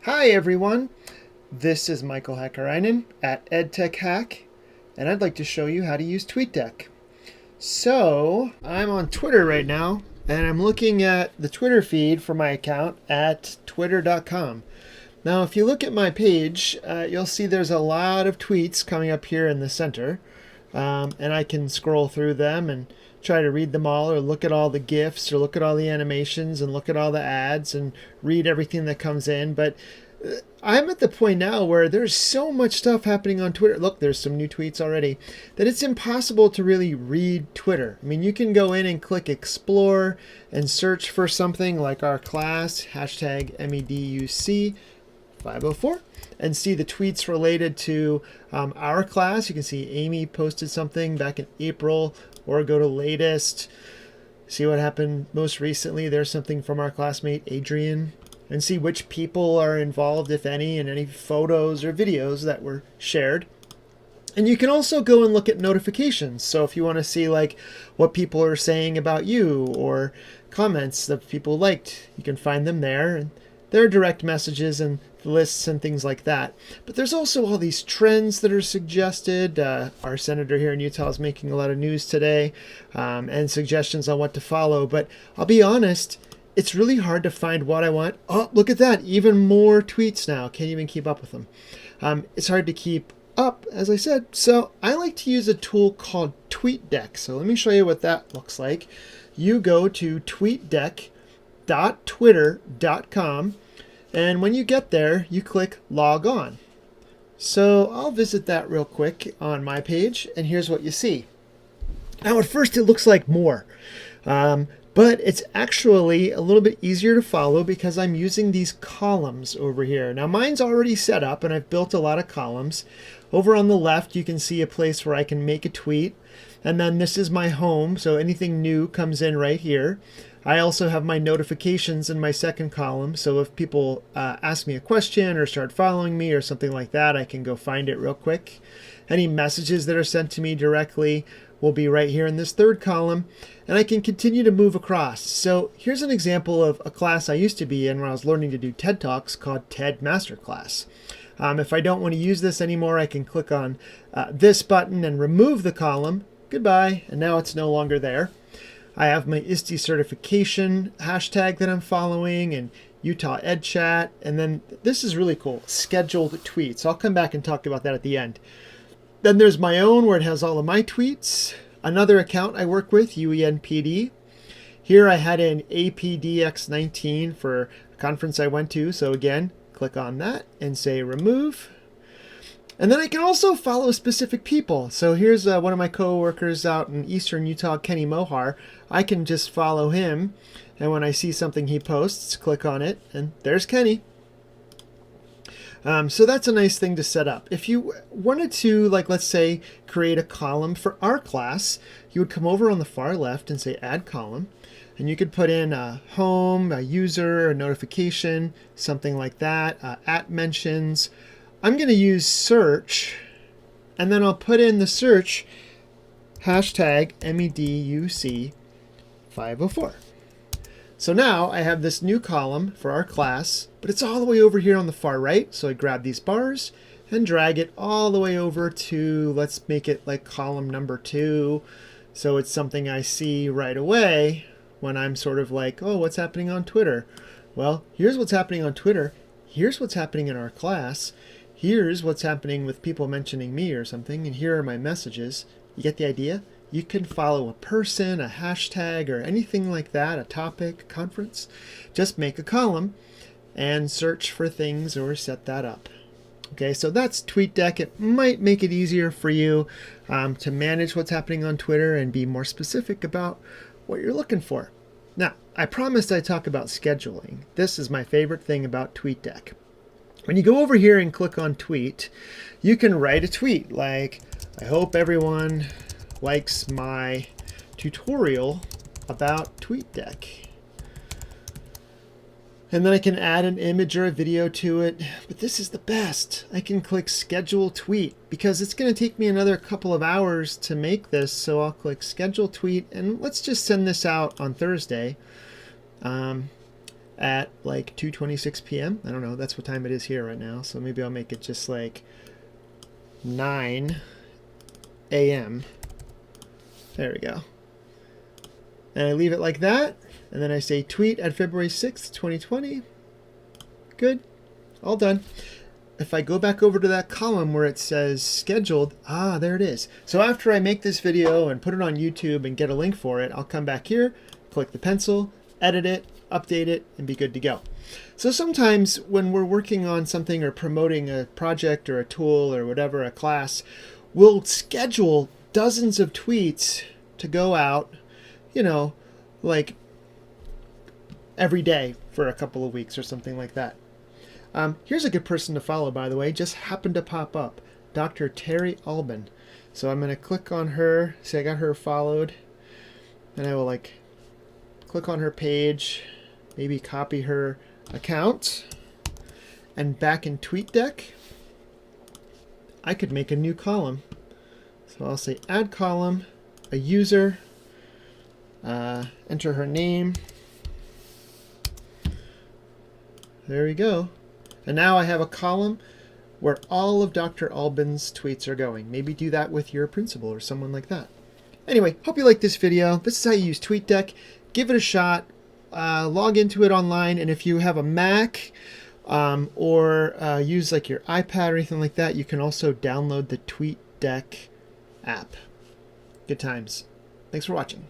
Hi everyone, this is Michael Hakkarainen at EdTech Hack, and I'd like to show you how to use Tweetdeck. So, I'm on Twitter right now, and I'm looking at the Twitter feed for my account at twitter.com. Now, if you look at my page, you'll see there's a lot of tweets coming up here in the center, and I can scroll through them and try to read them all, or look at all the GIFs, or look at all the animations, and look at all the ads, and read everything that comes in. But I'm at the point now where there's so much stuff happening on Twitter. Look, there's some new tweets already, that it's impossible to really read Twitter. I mean, you can go in and click Explore and search for something like our class, hashtag MEDUC 504, and see the tweets related to our class. You can see Amy posted something back in April, or go to latest, see what happened most recently. There's something from our classmate Adrian, and see which people are involved, if any, and any photos or videos that were shared. And you can also go and look at notifications. So if you want to see like what people are saying about you, or comments that people liked, you can find them there. And there are direct messages and lists and things like that. But there's also all these trends that are suggested. Our senator here in Utah is making a lot of news today, and suggestions on what to follow. But I'll be honest, it's really hard to find what I want. Oh, look at that. Even more tweets now. Can't even keep up with them. It's hard to keep up, as I said. So I like to use a tool called Tweetdeck. So let me show you what that looks like. You go to tweetdeck.twitter.com. And when you get there, you click log on. So I'll visit that real quick on my page, and here's what you see. Now at first it looks like more, but it's actually a little bit easier to follow because I'm using these columns over here. Now mine's already set up, and I've built a lot of columns. Over on the left you can see a place where I can make a tweet, and then this is my home, so anything new comes in right here. I also have my notifications in my second column, so if people ask me a question or start following me or something like that, I can go find it real quick. Any messages that are sent to me directly will be right here in this third column, and I can continue to move across. So here's an example of a class I used to be in when I was learning to do TED Talks called TED Masterclass. If I don't want to use this anymore, I can click on this button and remove the column. Goodbye, and now it's no longer there. I have my ISTE certification hashtag that I'm following, and Utah Ed Chat, and then this is really cool, scheduled tweets. I'll come back and talk about that at the end. Then there's my own, where it has all of my tweets. Another account I work with, UENPD. Here I had an APDX19 for a conference I went to, so again, click on that and say remove. And then I can also follow specific people. So here's one of my coworkers out in eastern Utah, Kenny Mohar. I can just follow him, and when I see something he posts, click on it, and there's Kenny. So that's a nice thing to set up. If you wanted to, like, let's say, create a column for our class, you would come over on the far left and say add column, and you could put in a home, a user, a notification, something like that, at mentions. I'm going to use search, and then I'll put in the search hashtag MEDUC 504. So now I have this new column for our class, but it's all the way over here on the far right. So I grab these bars and drag it all the way over to, let's make it like column number 2. So it's something I see right away when I'm sort of like, oh, what's happening on Twitter? Well, here's what's happening on Twitter. Here's what's happening in our class. Here's what's happening with people mentioning me or something, and here are my messages. You get the idea? You can follow a person, a hashtag, or anything like that, a topic, a conference. Just make a column and search for things or set that up. Okay, so that's Tweetdeck. It might make it easier for you to manage what's happening on Twitter and be more specific about what you're looking for. Now, I promised I'd talk about scheduling. This is my favorite thing about Tweetdeck. When you go over here and click on tweet, you can write a tweet like, I hope everyone likes my tutorial about Tweetdeck. And then I can add an image or a video to it. But this is the best. I can click schedule tweet because it's going to take me another couple of hours to make this. So I'll click schedule tweet, and let's just send this out on Thursday. at like 2:26 p.m. I don't know, that's what time it is here right now, so maybe I'll make it just like 9 a.m. There we go. And I leave it like that, and then I say tweet at February 6th, 2020. Good. All done. If I go back over to that column where it says scheduled, there it is. So after I make this video and put it on YouTube and get a link for it, I'll come back here, click the pencil, edit it, update it, and be good to go. So sometimes when we're working on something or promoting a project or a tool or whatever, a class, we'll schedule dozens of tweets to go out, you know, like every day for a couple of weeks or something like that. Here's a good person to follow, by the way, just happened to pop up, Dr. Terry Albin. So I'm going to click on her, say I got her followed, and I will like click on her page, maybe copy her account, and back in Tweetdeck, I could make a new column. So I'll say add column, a user, enter her name. There we go. And now I have a column where all of Dr. Albin's tweets are going. Maybe do that with your principal or someone like that. Anyway, hope you like this video. This is how you use Tweetdeck. Give it a shot. Log into it online. And if you have a Mac or use like your iPad or anything like that, you can also download the Tweetdeck app. Good times. Thanks for watching.